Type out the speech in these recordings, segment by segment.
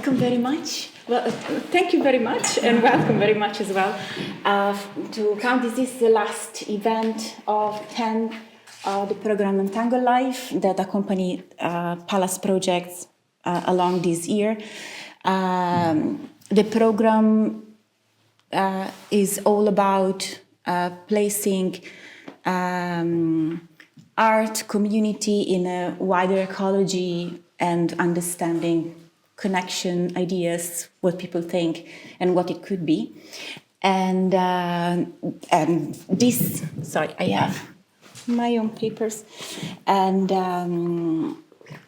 welcome very much. Well, thank you very much, and welcome very much as well. To count, this is the last event of 10 the program Entangled Life that accompanied Pallas Projects along this year. The program is all about placing art community in a wider ecology and understanding connection, ideas, what people think, and what it could be. And this, sorry, I have my own papers, and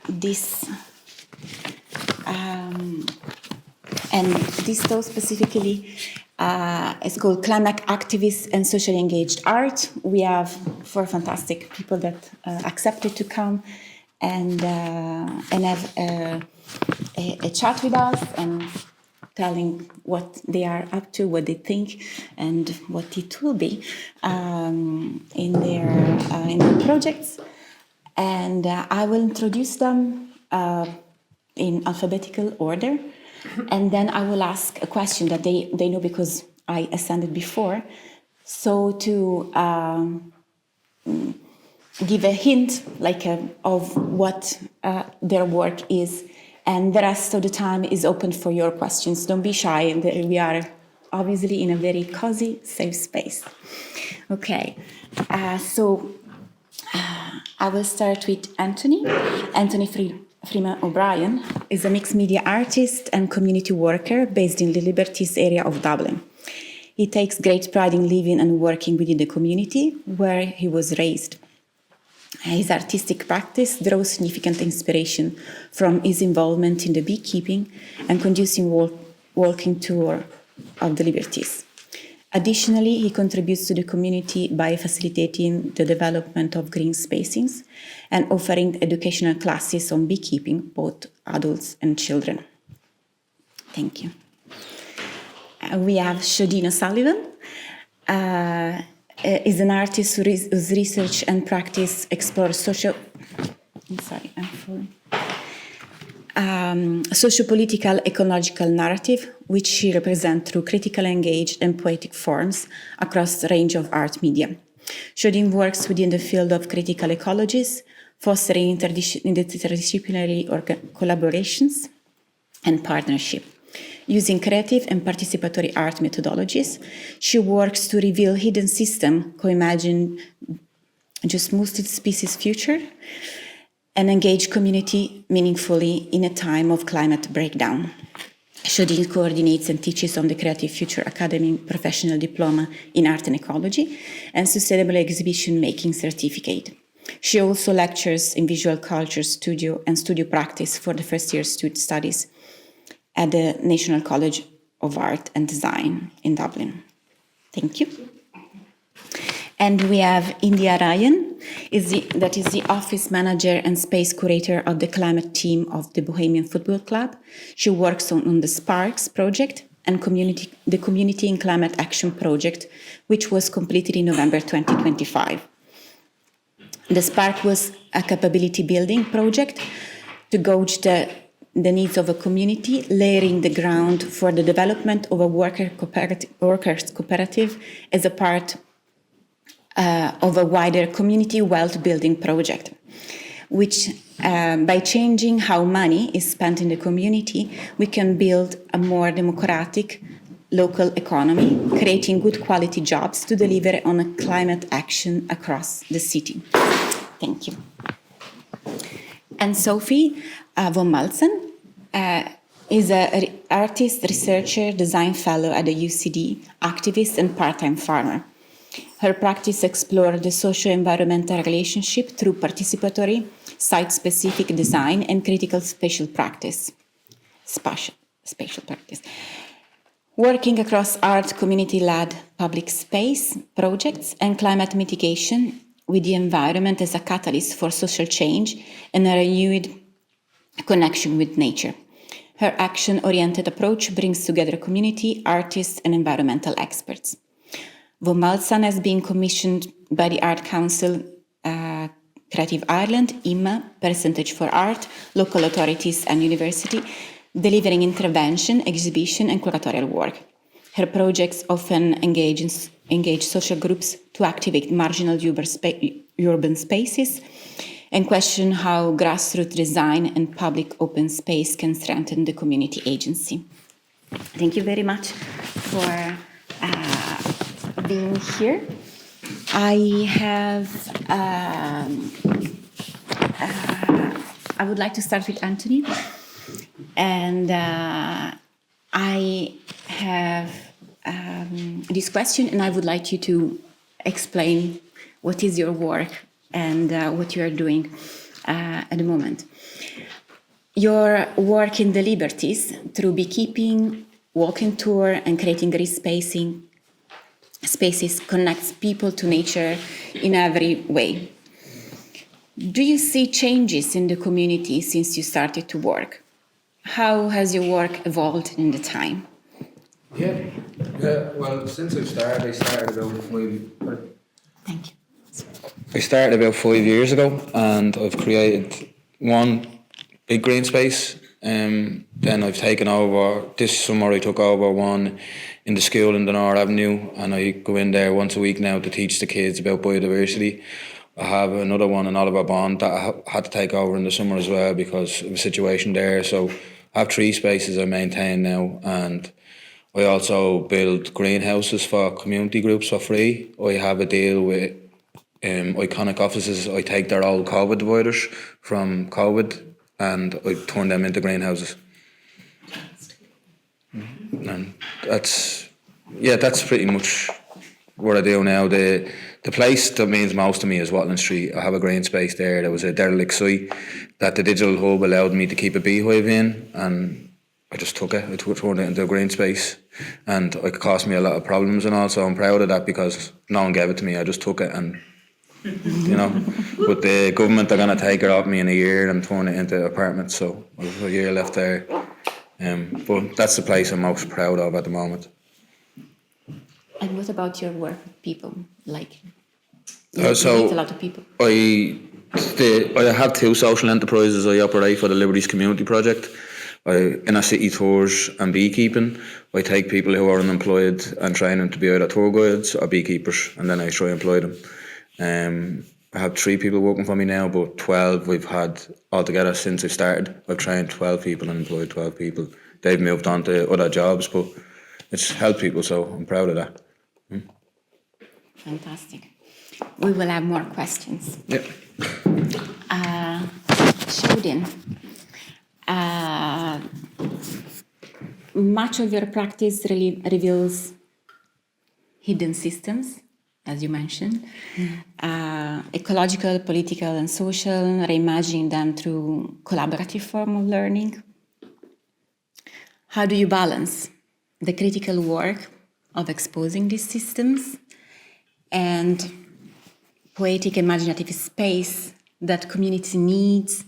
this talk specifically is called Climate Activists and Socially Engaged Art. We have 4 fantastic people that accepted to come and have a chat with us and telling what they are up to, what they think, and what it will be in their projects. And I will introduce them in alphabetical order, and then I will ask a question that they know because I ascended before. So to give a hint, of what their work is, and the rest of the time is open for your questions. Don't be shy. We are obviously in a very cozy, safe space. Okay, so I will start with Anthony. Anthony Freeman O'Brien is a mixed media artist and community worker based in the Liberties area of Dublin. He takes great pride in living and working within the community where he was raised. His artistic practice draws significant inspiration from his involvement in the beekeeping and conducing walking tour of the Liberties. Additionally, he contributes to the community by facilitating the development of green spaces and offering educational classes on beekeeping, both adults and children. Thank you. We have Seoidín O'Sullivan. Is an artist whose research and practice explore socio-political ecological narrative, which she represents through critically engaged and poetic forms across a range of art media. Seoidín works within the field of critical ecologies, fostering interdisciplinary collaborations and partnership. Using creative and participatory art methodologies, she works to reveal hidden systems, co-imagine just multi-species future, and engage community meaningfully in a time of climate breakdown. Seoidín coordinates and teaches on the Creative Future Academy Professional Diploma in Art and Ecology and Sustainable Exhibition Making Certificate. She also lectures in visual culture studio and studio practice for the first-year studies at the National College of Art and Design in Dublin. Thank you. And we have India Ryan, that is the office manager and space curator of the climate team of the Bohemian Football Club. She works on the Sparks project and the Community in Climate Action project, which was completed in November 2025. The Spark was a capability building project to gauge the needs of a community, layering the ground for the development of a workers' cooperative as a part of a wider community wealth building project, which by changing how money is spent in the community, we can build a more democratic local economy, creating good quality jobs to deliver on a climate action across the city. Thank you. And Sophie von Maltzan is an artist, researcher, design fellow at the UCD, activist and part-time farmer. Her practice explores the socio-environmental relationship through participatory, site-specific design and critical spatial practice. Working across art, community-led public space projects and climate mitigation with the environment as a catalyst for social change and a renewed connection with nature. Her action-oriented approach brings together community, artists, and environmental experts. Von Maltzan has been commissioned by the Art Council, Creative Ireland, IMA, Percentage for Art, local authorities and university delivering intervention, exhibition, and curatorial work. Her projects often engage social groups to activate marginal urban spaces and question how grassroots design and public open space can strengthen the community agency. Thank you very much for being here. I would like to start with Anthony, and I have this question, and I would like you to explain what is your work and what you are doing at the moment. Your work in the Liberties through beekeeping, walking tour, and creating green spaces connects people to nature in every way. Do you see changes in the community since you started to work? How has your work evolved in the time? Yeah. Well, since I started about 5. Thank you. I started about 5 years ago, and I've created one big green space. Then I've taken over. This summer, I took over one in the school in the North Avenue, and I go in there once a week now to teach the kids about biodiversity. I have another one in Oliver Bond that I had to take over in the summer as well because of a situation there. So I have 3 spaces I maintain now, and I also build greenhouses for community groups for free. I have a deal with Iconic Offices. I take their old COVID dividers from COVID and I turn them into greenhouses. And that's pretty much what I do now. The place that means most to me is Watling Street. I have a green space there. There was a derelict site that the digital hub allowed me to keep a beehive in, and I just took it. I turned it into a green space, and it cost me a lot of problems and all, so I'm proud of that because no one gave it to me. I just took it, and but the government are going to take it off me in a year and turn it into apartments, so I have a year left there. But that's the place I'm most proud of at the moment. And what about your work with people? Like, you meet a lot of people. I have 2 social enterprises I operate for the Liberties Community Project. Inner city tours and beekeeping. I take people who are unemployed and train them to be either tour guides or beekeepers, and then I try to employ them. I have 3 people working for me now, but 12 we've had altogether since I started. I've trained 12 people and employed 12 people. They've moved on to other jobs, but it's helped people, so I'm proud of that. Fantastic. We will have more questions. Yeah. Seoidín, much of your practice really reveals hidden systems, as you mentioned, ecological, political, and social, reimagining them through collaborative form of learning. How do you balance the critical work of exposing these systems and poetic imaginative space that community needs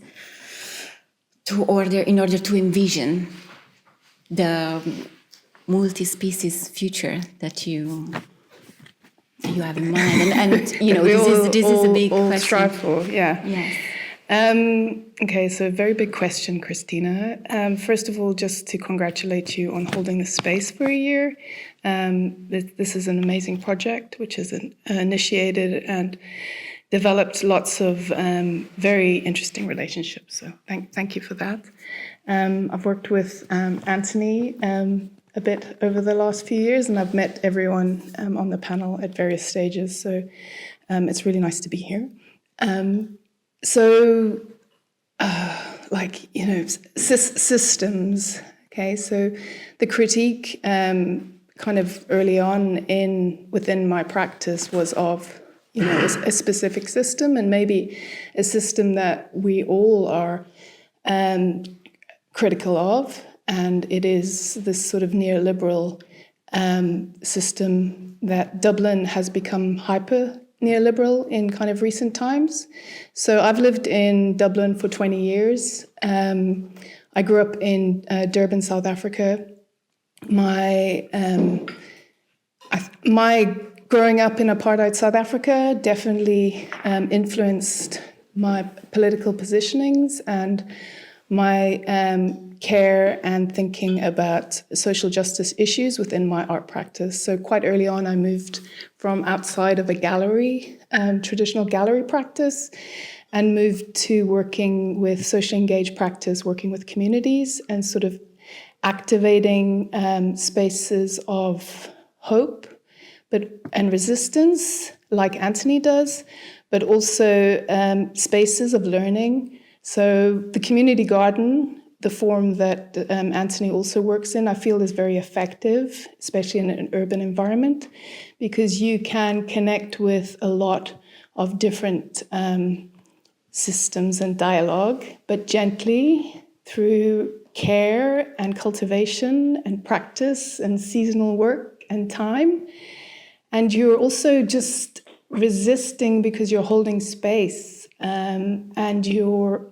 in order to envision the multi-species future that you have in mind? And this is a big question. Strive for, yeah. Yes. Okay, so a very big question, Christina. First of all, just to congratulate you on holding the space for a year. This is an amazing project, which is initiated and developed lots of very interesting relationships. So thank you for that. I've worked with Anthony a bit over the last few years, and I've met everyone on the panel at various stages. So it's really nice to be here. Systems. Okay, so the critique kind of early on within my practice was of a specific system, and maybe a system that we all are critical of, and it is this sort of neoliberal system that Dublin has become hyper neoliberal in kind of recent times. So I've lived in Dublin for 20 years. I grew up in Durban, South Africa. My growing up in apartheid South Africa definitely influenced my political positionings and my care and thinking about social justice issues within my art practice. So quite early on, I moved from outside of a gallery, traditional gallery practice, and moved to working with socially engaged practice, working with communities and sort of activating spaces of hope and resistance, like Anthony does, but also spaces of learning. So the community garden, the form that Anthony also works in, I feel is very effective, especially in an urban environment, because you can connect with a lot of different systems and dialogue, but gently through care and cultivation and practice and seasonal work and time. And you're also just resisting because you're holding space. And you're,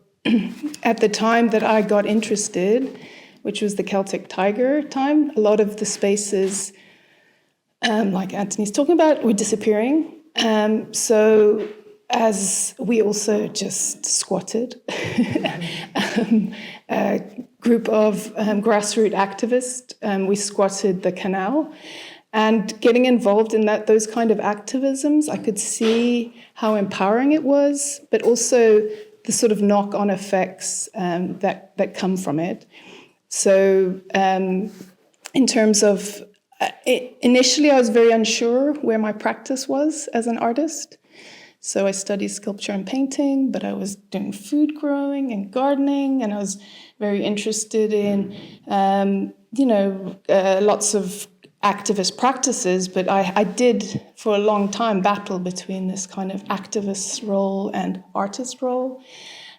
at the time that I got interested, which was the Celtic Tiger time, a lot of the spaces, like Anthony's talking about, were disappearing. So as we also just squatted, a group of grassroots activists, we squatted the canal. And getting involved in those kind of activisms, I could see how empowering it was, but also the sort of knock-on effects that come from it. So in terms of, initially I was very unsure where my practice was as an artist. So I studied sculpture and painting, but I was doing food growing and gardening, and I was very interested in, lots of activist practices, but I did for a long time battle between this kind of activist role and artist role.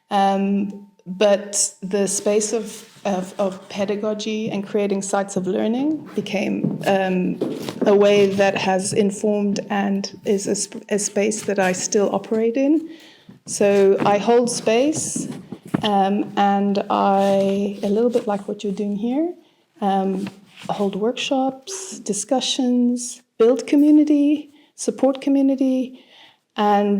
But the space of pedagogy and creating sites of learning became a way that has informed and is a space that I still operate in. So I hold space, and I, a little bit like what you're doing here, hold workshops, discussions, build community, support community, and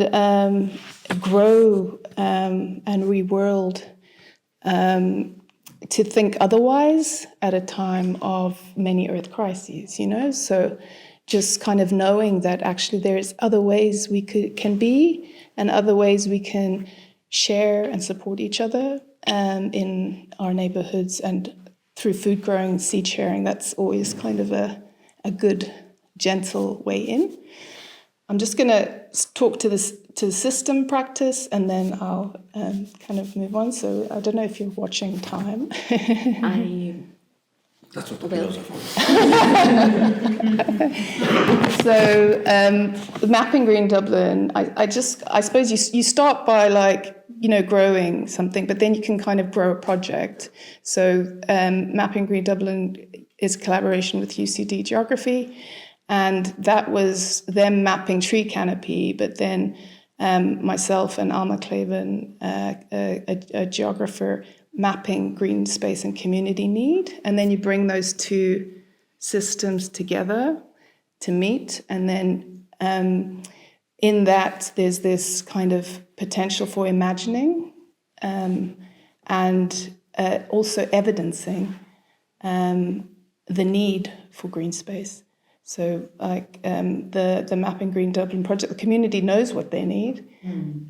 grow and reworld to think otherwise at a time of many earth crises, So just kind of knowing that actually there's other ways we can be and other ways we can share and support each other in our neighborhoods and through food growing, seed sharing. That's always kind of a good, gentle way in. I'm just going to talk to the system practice, and then I'll kind of move on. So I don't know if you're watching time. That's what the pillows are for. So the Mapping Green Dublin, I suppose you start by growing something, but then you can kind of grow a project. So Mapping Green Dublin is a collaboration with UCD Geography, and that was them mapping tree canopy, but then myself and Alma Claven, a geographer, mapping green space and community need. And then you bring those two systems together to meet. And then in that, there's this kind of potential for imagining and also evidencing the need for green space. So the Mapping Green Dublin project, the community knows what they need,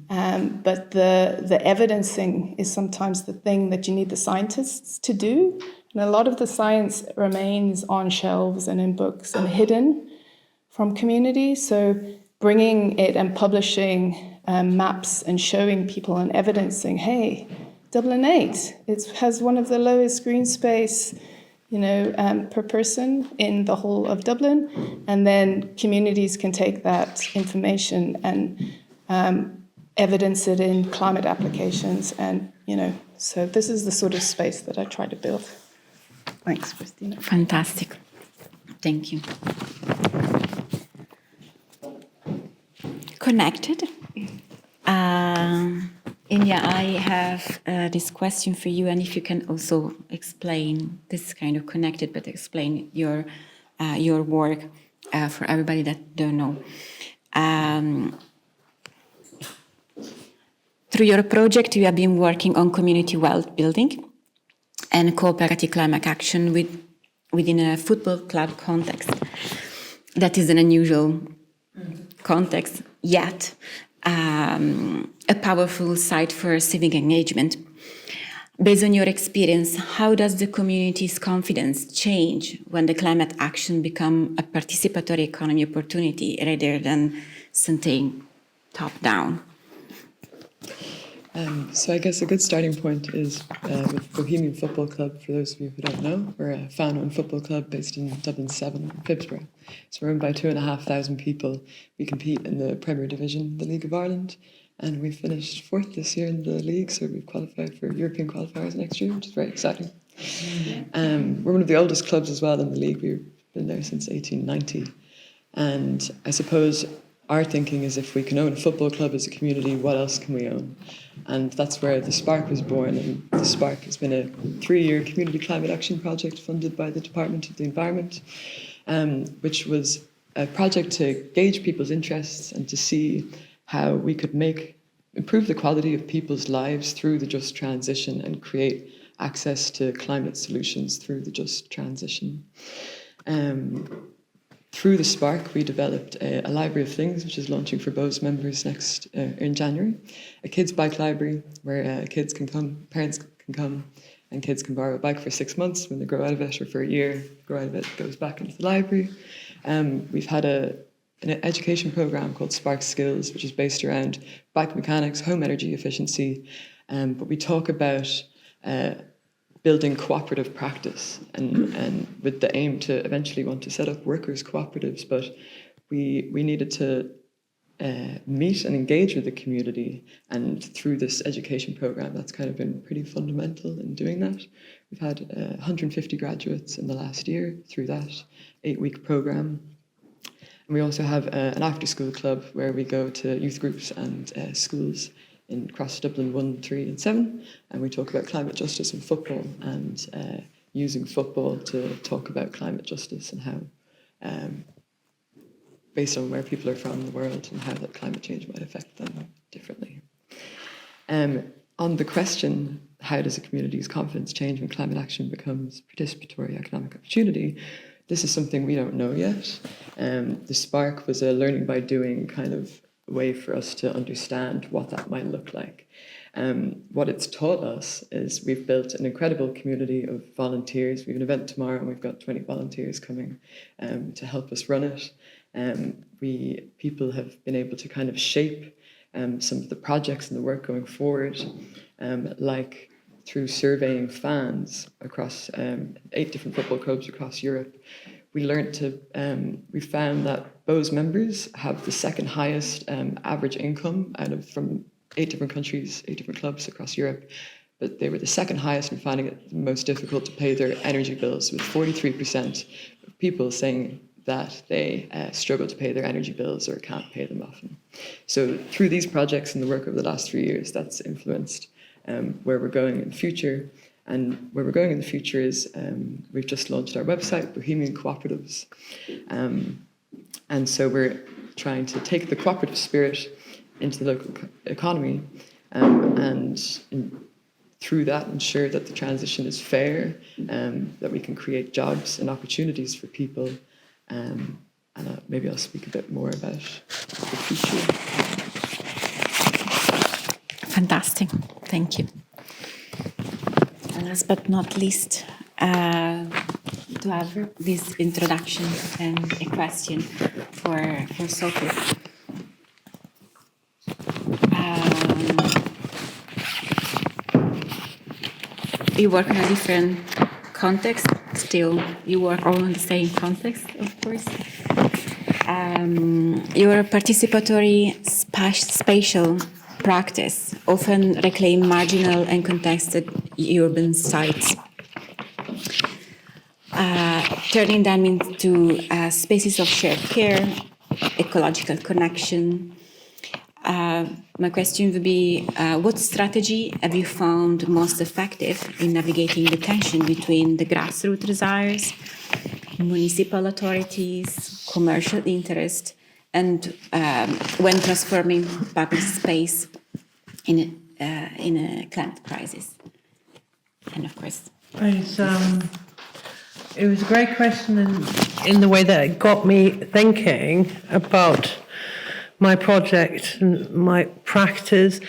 but the evidencing is sometimes the thing that you need the scientists to do. And a lot of the science remains on shelves and in books and hidden from community. So bringing it and publishing maps and showing people and evidencing, hey, Dublin 8, it has one of the lowest green space per person in the whole of Dublin, and then communities can take that information and evidence it in climate applications, and so this is the sort of space that I try to build. Thanks, Christina. Fantastic. Thank you. Connected. India, I have this question for you, and if you can also explain, this is kind of connected, but explain your work for everybody that don't know. Through your project, you have been working on community wealth building, and cooperative climate action within a football club context. That is an unusual context, yet a powerful site for civic engagement. Based on your experience, how does the community's confidence change when the climate action become a participatory economy opportunity rather than something top-down? So I guess a good starting point is with Bohemian Football Club. For those of you who don't know, we're a fan-owned football club based in Dublin 7 in Phibsborough. So we're owned by 2,500 people. We compete in the Premier Division, the League of Ireland, and we finished 4th this year in the league, so we've qualified for European qualifiers next year, which is very exciting. We're one of the oldest clubs as well in the league. We've been there since 1890. And I suppose our thinking is if we can own a football club as a community, what else can we own? And that's where the Spark was born. And the Spark has been a 3-year community climate action project funded by the Department of the Environment, which was a project to gauge people's interests and to see how we could improve the quality of people's lives through the just transition and create access to climate solutions through the just transition. Through the Spark, we developed a library of things, which is launching for BOWS members in January. A kids' bike library where kids can come, parents can come, and kids can borrow a bike for 6 months. When they grow out of it, or for a year, grow out of it, goes back into the library. We've had an education program called Spark Skills, which is based around bike mechanics, home energy efficiency, but we talk about building cooperative practice and with the aim to eventually want to set up workers' cooperatives. But we needed to meet and engage with the community, and through this education program, that's kind of been pretty fundamental in doing that. We've had 150 graduates in the last year through that 8-week program. And we also have an after-school club where we go to youth groups and schools across Dublin 1, 3 and 7, and we talk about climate justice and football, and using football to talk about climate justice and how, based on where people are from in the world, and how that climate change might affect them differently. On the question, how does a community's confidence change when climate action becomes participatory economic opportunity? This is something we don't know yet. The Spark was a learning by doing kind of way for us to understand what that might look like. What it's taught us is we've built an incredible community of volunteers. We have an event tomorrow and we've got 20 volunteers coming to help us run it. People have been able to kind of shape some of the projects and the work going forward, like through surveying fans across 8 different football clubs across Europe. We found that BOWS members have the second highest average income from 8 different countries, 8 different clubs across Europe, but they were the second highest in finding it the most difficult to pay their energy bills, with 43% of people saying that they struggle to pay their energy bills or can't pay them often. So through these projects and the work over the last 3 years, that's influenced where we're going in the future. And where we're going in the future is we've just launched our website, Bohemian Cooperatives. And so we're trying to take the cooperative spirit into the local economy and through that ensure that the transition is fair, that we can create jobs and opportunities for people. And maybe I'll speak a bit more about the future. Fantastic, thank you. And last but not least, to have this introduction and a question for Sophie. You work in a different context, still you work all in the same context, of course. Your participatory spatial practice often reclaim marginal and contested urban sites, turning them into spaces of shared care, ecological connection. My question would be, what strategy have you found most effective in navigating the tension between the grassroots desires, municipal authorities, commercial interest, and when transforming public space in a climate crisis? And of course, It was a great question in the way that it got me thinking about my project and my practice.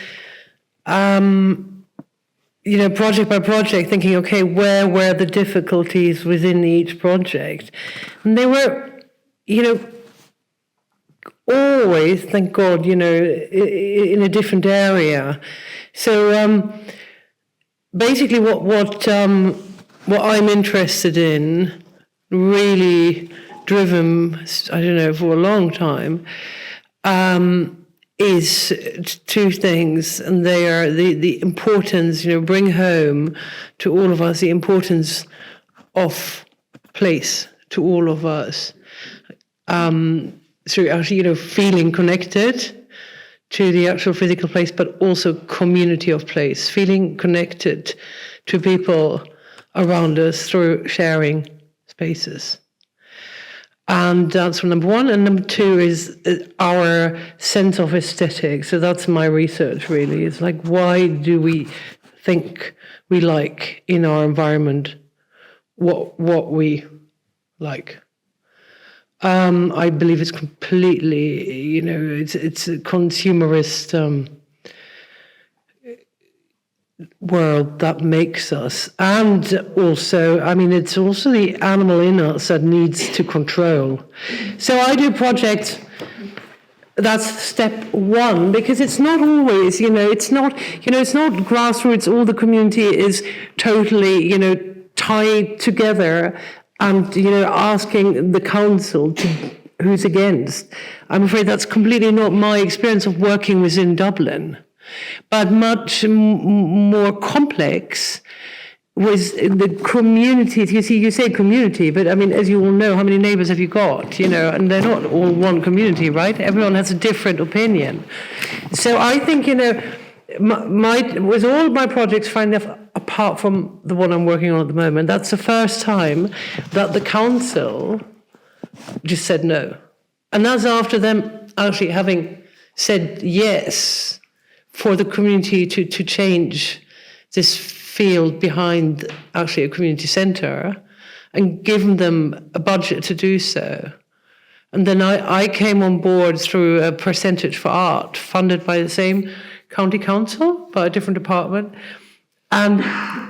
Project by project, thinking, okay, where were the difficulties within each project? And they were, always, thank God, in a different area. So basically what I'm interested in, really driven, for a long time, is two things, and they are the importance, bring home to all of us the importance of place to all of us. Through actually, feeling connected to the actual physical place, but also community of place, feeling connected to people around us through sharing spaces. And that's number one. And number two is our sense of aesthetic. So that's my research, really. It's like, why do we think we like in our environment what we like? I believe it's completely, it's a consumerist world that makes us. And also, it's also the animal in us that needs to control. So I do projects, that's step one, because it's not always, it's not grassroots, all the community is totally, tied together and, asking the council who's against. I'm afraid that's completely not my experience of working within Dublin. But much more complex was the communities. You say community, but as you all know, how many neighbours have you got? And they're not all one community, right? Everyone has a different opinion. So I think, with all my projects, apart from the one I'm working on at the moment, that's the first time that the council just said no. And that's after them actually having said yes for the community to change this field behind actually a community centre and given them a budget to do so. And then I came on board through a percentage for art funded by the same county council, by a different department. And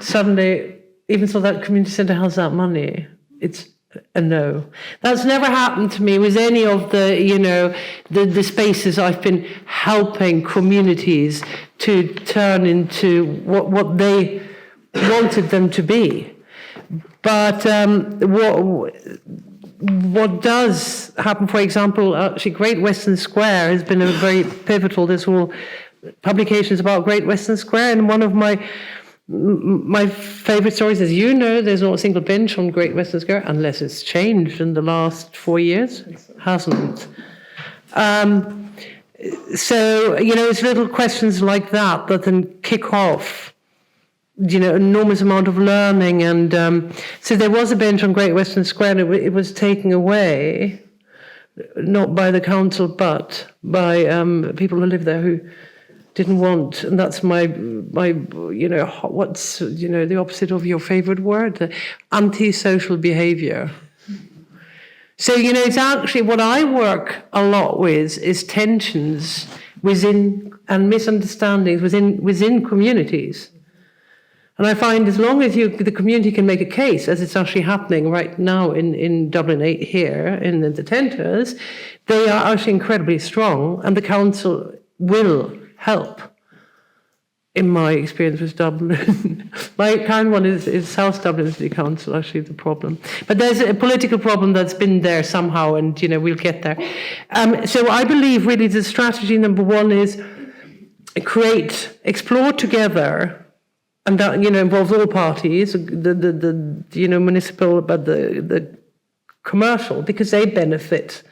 suddenly, even though that community centre has that money, it's a no. That's never happened to me with any of the, the spaces I've been helping communities to turn into what they wanted them to be. But what does happen, for example, actually Great Western Square has been a very pivotal, there's all publications about Great Western Square, and one of my favourite stories, as you know, there's not a single bench on Great Western Square, unless it's changed in the last 4 years. It hasn't. So, it's little questions like that then kick off, enormous amount of learning. And so there was a bench on Great Western Square, and it was taken away, not by the council, but by people who live there who didn't want, and that's my what's the opposite of your favorite word, antisocial behavior. So it's actually what I work a lot with is tensions within and misunderstandings within communities. And I find as long as the community can make a case, as it's actually happening right now in Dublin 8 here in the Tenters, they are actually incredibly strong, and the council will help. In my experience with Dublin, my current one is South Dublin City Council, actually the problem. But there's a political problem that's been there somehow, and we'll get there. So I believe really the strategy number one is explore together, and that involves all parties, the municipal, but the commercial, because they benefit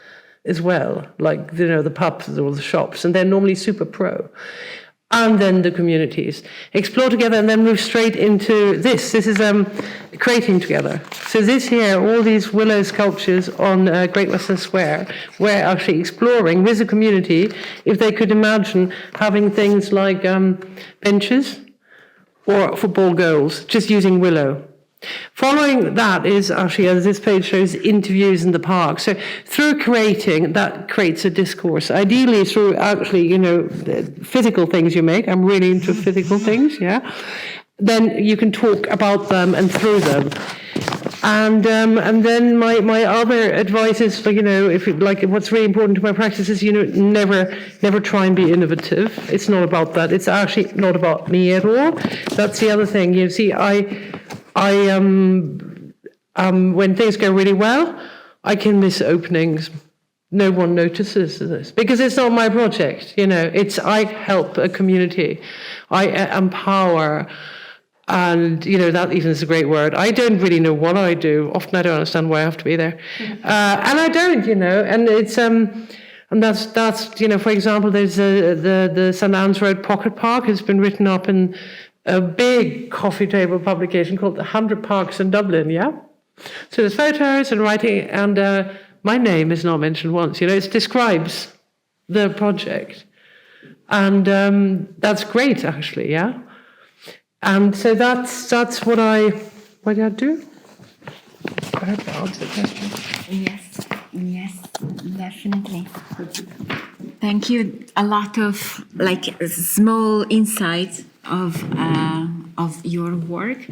as well, like the pubs or the shops, and they're normally super pro. And then the communities. Explore together and then move straight into this. This is creating together. So this here, all these willow sculptures on Great Western Square, we're actually exploring with the community if they could imagine having things like benches or football goals, just using willow. Following that is actually, as this page shows, interviews in the park. So through creating, that creates a discourse. Ideally through actually, the physical things you make. I'm really into physical things, yeah. Then you can talk about them and through them. And then my other advice is, what's really important to my practice is, never try and be innovative. It's not about that. It's actually not about me at all. That's the other thing. You see, when things go really well, I can miss openings. No one notices this because it's not my project. I help a community. I empower. And, that even is a great word. I don't really know what I do. Often I don't understand why I have to be there. And I don't, and it's, and that's for example, there's the St. Anne's Road Pocket Park has been written up in a big coffee table publication called The 100 Parks in Dublin, yeah? So there's photos and writing, and my name is not mentioned once, it describes the project. And that's great, actually, yeah? And so that's what I do. I hope that answered the question. Yes, definitely. Thank you. A lot of small insights of your work.